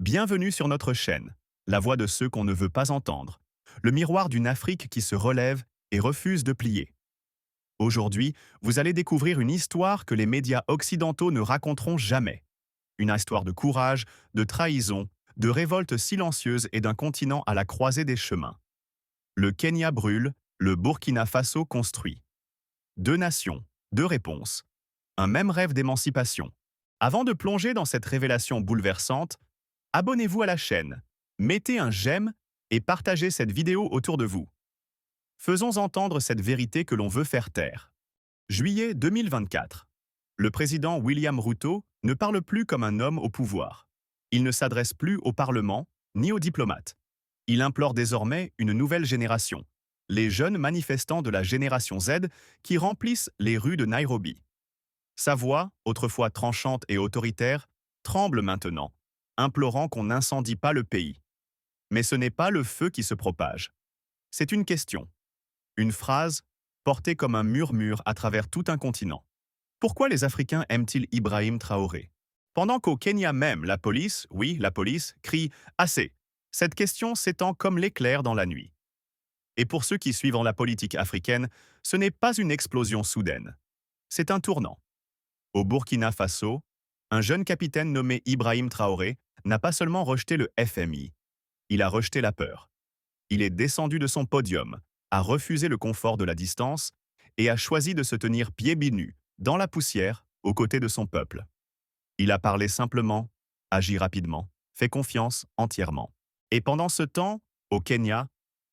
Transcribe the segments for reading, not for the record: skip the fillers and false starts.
Bienvenue sur notre chaîne, la voix de ceux qu'on ne veut pas entendre, le miroir d'une Afrique qui se relève et refuse de plier. Aujourd'hui, vous allez découvrir une histoire que les médias occidentaux ne raconteront jamais. Une histoire de courage, de trahison, de révolte silencieuse et d'un continent à la croisée des chemins. Le Kenya brûle, le Burkina Faso construit. Deux nations, deux réponses. Un même rêve d'émancipation. Avant de plonger dans cette révélation bouleversante, abonnez-vous à la chaîne, mettez un j'aime et partagez cette vidéo autour de vous. Faisons entendre cette vérité que l'on veut faire taire. Juillet 2024. Le président William Ruto ne parle plus comme un homme au pouvoir. Il ne s'adresse plus au Parlement ni aux diplomates. Il implore désormais une nouvelle génération, les jeunes manifestants de la génération Z qui remplissent les rues de Nairobi. Sa voix, autrefois tranchante et autoritaire, tremble maintenant, implorant qu'on n'incendie pas le pays. Mais ce n'est pas le feu qui se propage. C'est une question. Une phrase, portée comme un murmure à travers tout un continent. Pourquoi les Africains aiment-ils Ibrahim Traoré? Pendant qu'au Kenya même, la police, oui, la police, crie « Assez !», cette question s'étend comme l'éclair dans la nuit. Et pour ceux qui suivent la politique africaine, ce n'est pas une explosion soudaine. C'est un tournant. Au Burkina Faso, un jeune capitaine nommé Ibrahim Traoré n'a pas seulement rejeté le FMI, il a rejeté la peur. Il est descendu de son podium, a refusé le confort de la distance et a choisi de se tenir pieds nus, dans la poussière, aux côtés de son peuple. Il a parlé simplement, agi rapidement, fait confiance entièrement. Et pendant ce temps, au Kenya,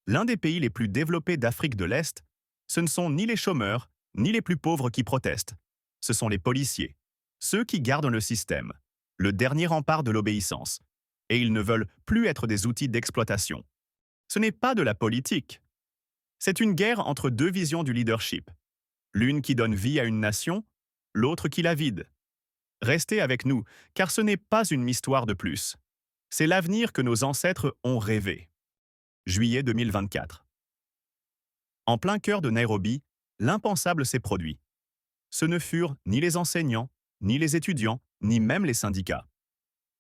l'un des pays les plus développés d'Afrique de l'Est, ce ne sont ni les chômeurs, ni les plus pauvres qui protestent. Ce sont les policiers, ceux qui gardent le système, le dernier rempart de l'obéissance. Et ils ne veulent plus être des outils d'exploitation. Ce n'est pas de la politique. C'est une guerre entre deux visions du leadership. L'une qui donne vie à une nation, l'autre qui la vide. Restez avec nous, car ce n'est pas une histoire de plus. C'est l'avenir que nos ancêtres ont rêvé. Juillet 2024. En plein cœur de Nairobi, l'impensable s'est produit. Ce ne furent ni les enseignants, ni les étudiants, ni même les syndicats.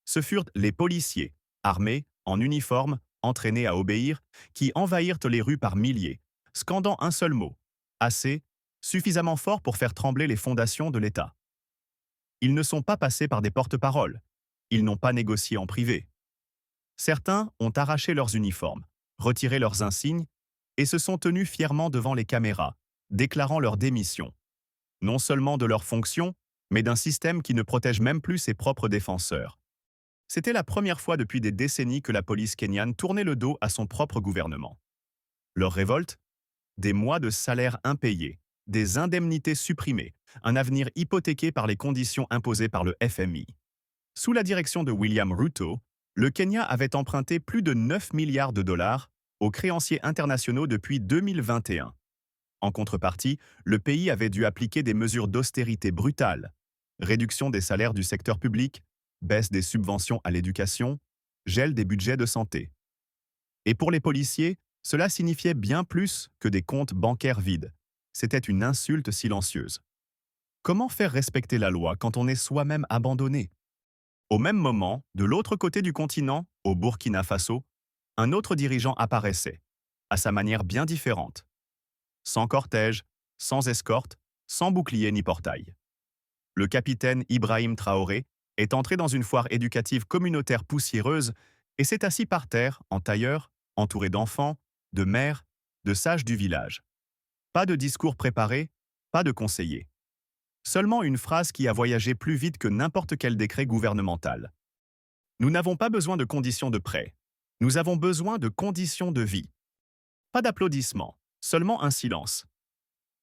Ce furent les policiers, armés, en uniforme, entraînés à obéir, qui envahirent les rues par milliers, scandant un seul mot, assez, suffisamment fort pour faire trembler les fondations de l'État. Ils ne sont pas passés par des porte-paroles, ils n'ont pas négocié en privé. Certains ont arraché leurs uniformes, retiré leurs insignes, et se sont tenus fièrement devant les caméras, déclarant leur démission. Non seulement de leurs fonctions, mais d'un système qui ne protège même plus ses propres défenseurs. C'était la première fois depuis des décennies que la police kenyane tournait le dos à son propre gouvernement. Leur révolte? Des mois de salaires impayés, des indemnités supprimées, un avenir hypothéqué par les conditions imposées par le FMI. Sous la direction de William Ruto, le Kenya avait emprunté plus de 9 milliards de dollars aux créanciers internationaux depuis 2021. En contrepartie, le pays avait dû appliquer des mesures d'austérité brutales, réduction des salaires du secteur public, baisse des subventions à l'éducation, gel des budgets de santé. Et pour les policiers, cela signifiait bien plus que des comptes bancaires vides. C'était une insulte silencieuse. Comment faire respecter la loi quand on est soi-même abandonné? Au même moment, de l'autre côté du continent, au Burkina Faso, un autre dirigeant apparaissait, à sa manière bien différente. Sans cortège, sans escorte, sans bouclier ni portail. Le capitaine Ibrahim Traoré est entré dans une foire éducative communautaire poussiéreuse et s'est assis par terre, en tailleur, entouré d'enfants, de mères, de sages du village. Pas de discours préparé, pas de conseiller. Seulement une phrase qui a voyagé plus vite que n'importe quel décret gouvernemental. Nous n'avons pas besoin de conditions de prêt. Nous avons besoin de conditions de vie. Pas d'applaudissements, seulement un silence.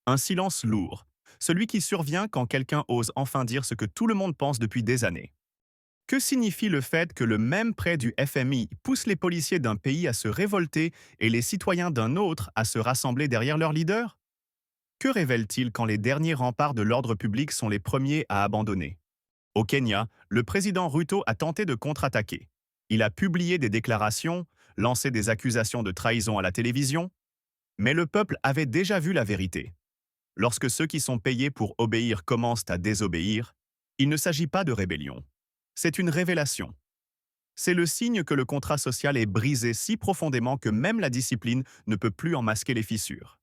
Un silence lourd, celui qui survient quand quelqu'un ose enfin dire ce que tout le monde pense depuis des années. Que signifie le fait que le même prêt du FMI pousse les policiers d'un pays à se révolter et les citoyens d'un autre à se rassembler derrière leur leader? Que révèle-t-il quand les derniers remparts de l'ordre public sont les premiers à abandonner? Au Kenya, le président Ruto a tenté de contre-attaquer. Il a publié des déclarations, lancé des accusations de trahison à la télévision, mais le peuple avait déjà vu la vérité. Lorsque ceux qui sont payés pour obéir commencent à désobéir, il ne s'agit pas de rébellion. C'est une révélation. C'est le signe que le contrat social est brisé si profondément que même la discipline ne peut plus en masquer les fissures.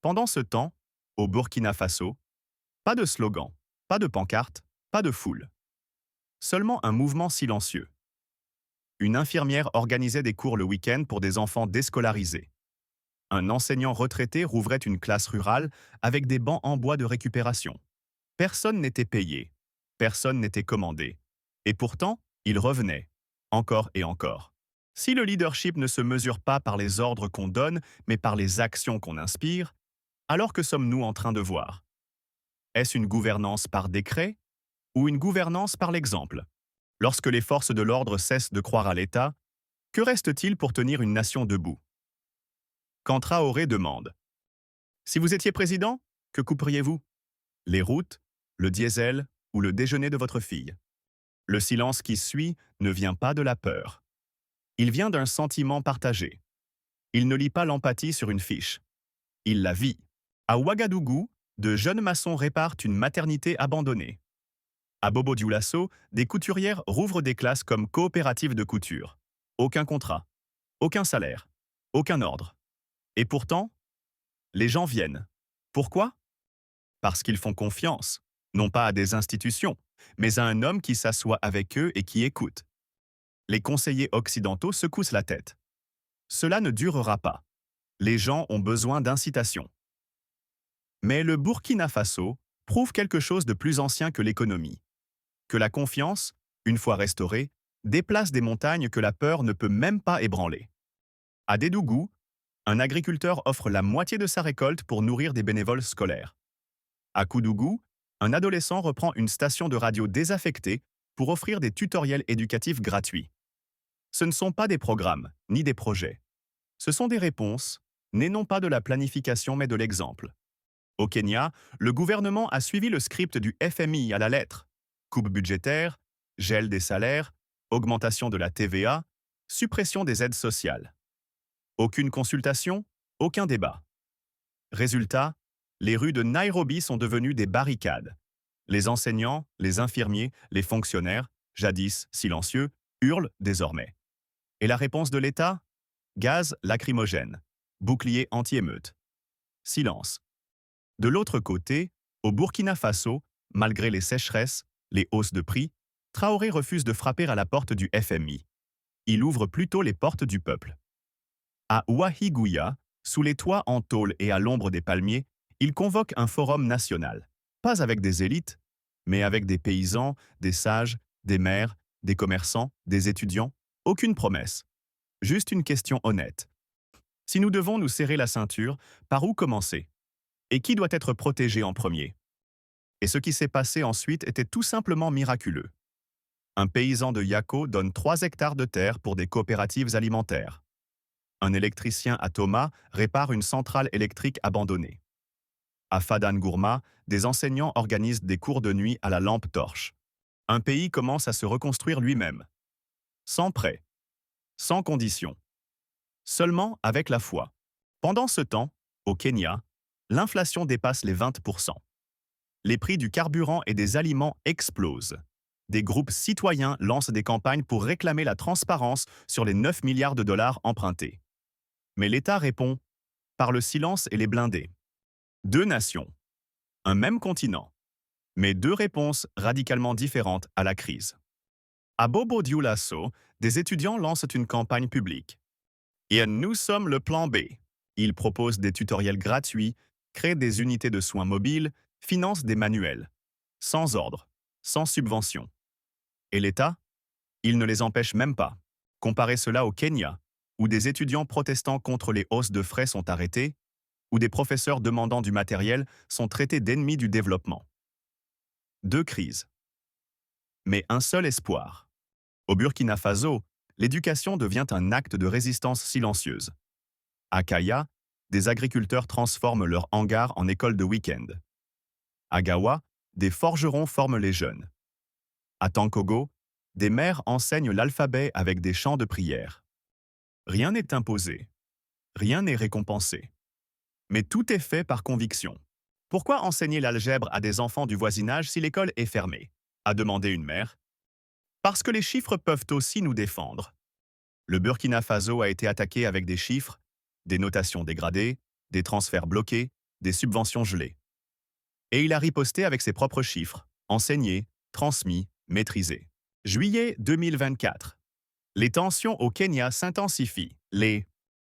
Pendant ce temps, au Burkina Faso, pas de slogan, pas de pancarte, pas de foule. Seulement un mouvement silencieux. Une infirmière organisait des cours le week-end pour des enfants déscolarisés. Un enseignant retraité rouvrait une classe rurale avec des bancs en bois de récupération. Personne n'était payé, personne n'était commandé. Et pourtant, il revenait, encore et encore. Si le leadership ne se mesure pas par les ordres qu'on donne, mais par les actions qu'on inspire, alors que sommes-nous en train de voir? Est-ce une gouvernance par décret ou une gouvernance par l'exemple? Lorsque les forces de l'ordre cessent de croire à l'État, que reste-t-il pour tenir une nation debout? Quand Traoré demande « Si vous étiez président, que couperiez-vous? Les routes, le diesel ou le déjeuner de votre fille ?» Le silence qui suit ne vient pas de la peur. Il vient d'un sentiment partagé. Il ne lit pas l'empathie sur une fiche. Il la vit. À Ouagadougou, de jeunes maçons réparent une maternité abandonnée. À Bobo-Dioulasso, des couturières rouvrent des classes comme coopératives de couture. Aucun contrat, aucun salaire, aucun ordre. Et pourtant, les gens viennent. Pourquoi? Parce qu'ils font confiance, non pas à des institutions, mais à un homme qui s'assoit avec eux et qui écoute. Les conseillers occidentaux secoussent la tête. Cela ne durera pas. Les gens ont besoin d'incitation. Mais le Burkina Faso prouve quelque chose de plus ancien que l'économie. Que la confiance, une fois restaurée, déplace des montagnes que la peur ne peut même pas ébranler. À Dédougou, un agriculteur offre la moitié de sa récolte pour nourrir des bénévoles scolaires. À Koudougou, un adolescent reprend une station de radio désaffectée pour offrir des tutoriels éducatifs gratuits. Ce ne sont pas des programmes, ni des projets. Ce sont des réponses, nées non pas de la planification mais de l'exemple. Au Kenya, le gouvernement a suivi le script du FMI à la lettre. Coupe budgétaire, gel des salaires, augmentation de la TVA, suppression des aides sociales. Aucune consultation, aucun débat. Résultat, les rues de Nairobi sont devenues des barricades. Les enseignants, les infirmiers, les fonctionnaires, jadis silencieux, hurlent désormais. Et la réponse de l'État? Gaz lacrymogène, bouclier anti-émeute. Silence. De l'autre côté, au Burkina Faso, malgré les sécheresses, les hausses de prix, Traoré refuse de frapper à la porte du FMI. Il ouvre plutôt les portes du peuple. À Ouahigouya, sous les toits en tôle et à l'ombre des palmiers, il convoque un forum national. Pas avec des élites, mais avec des paysans, des sages, des maires, des commerçants, des étudiants. Aucune promesse. Juste une question honnête. Si nous devons nous serrer la ceinture, par où commencer? Et qui doit être protégé en premier? Et ce qui s'est passé ensuite était tout simplement miraculeux. Un paysan de Yako donne 3 hectares de terre pour des coopératives alimentaires. Un électricien à Toma répare une centrale électrique abandonnée. À Fadan Gourma, des enseignants organisent des cours de nuit à la lampe torche. Un pays commence à se reconstruire lui-même. Sans prêt, sans condition. Seulement avec la foi. Pendant ce temps, au Kenya, l'inflation dépasse les 20%. Les prix du carburant et des aliments explosent. Des groupes citoyens lancent des campagnes pour réclamer la transparence sur les 9 milliards de dollars empruntés. Mais l'État répond par le silence et les blindés. 2 nations, un même continent, mais 2 réponses radicalement différentes à la crise. À Bobo-Dioulasso, des étudiants lancent une campagne publique. Et nous sommes le plan B. Ils proposent des tutoriels gratuits, créent des unités de soins mobiles, financent des manuels. Sans ordre, sans subvention. Et l'État? Il ne les empêche même pas. Comparez cela au Kenya, où des étudiants protestant contre les hausses de frais sont arrêtés, où des professeurs demandant du matériel sont traités d'ennemis du développement. 2 crises. Mais un seul espoir. Au Burkina Faso, l'éducation devient un acte de résistance silencieuse. À Kaya, des agriculteurs transforment leur hangar en école de week-end. À Gawa, des forgerons forment les jeunes. À Tankogo, des mères enseignent l'alphabet avec des chants de prière. Rien n'est imposé, rien n'est récompensé. Mais tout est fait par conviction. Pourquoi enseigner l'algèbre à des enfants du voisinage si l'école est fermée? A demandé une mère. Parce que les chiffres peuvent aussi nous défendre. Le Burkina Faso a été attaqué avec des chiffres, des notations dégradées, des transferts bloqués, des subventions gelées. Et il a riposté avec ses propres chiffres, enseignés, transmis, maîtrisés. Juillet 2024. Les tensions au Kenya s'intensifient. Les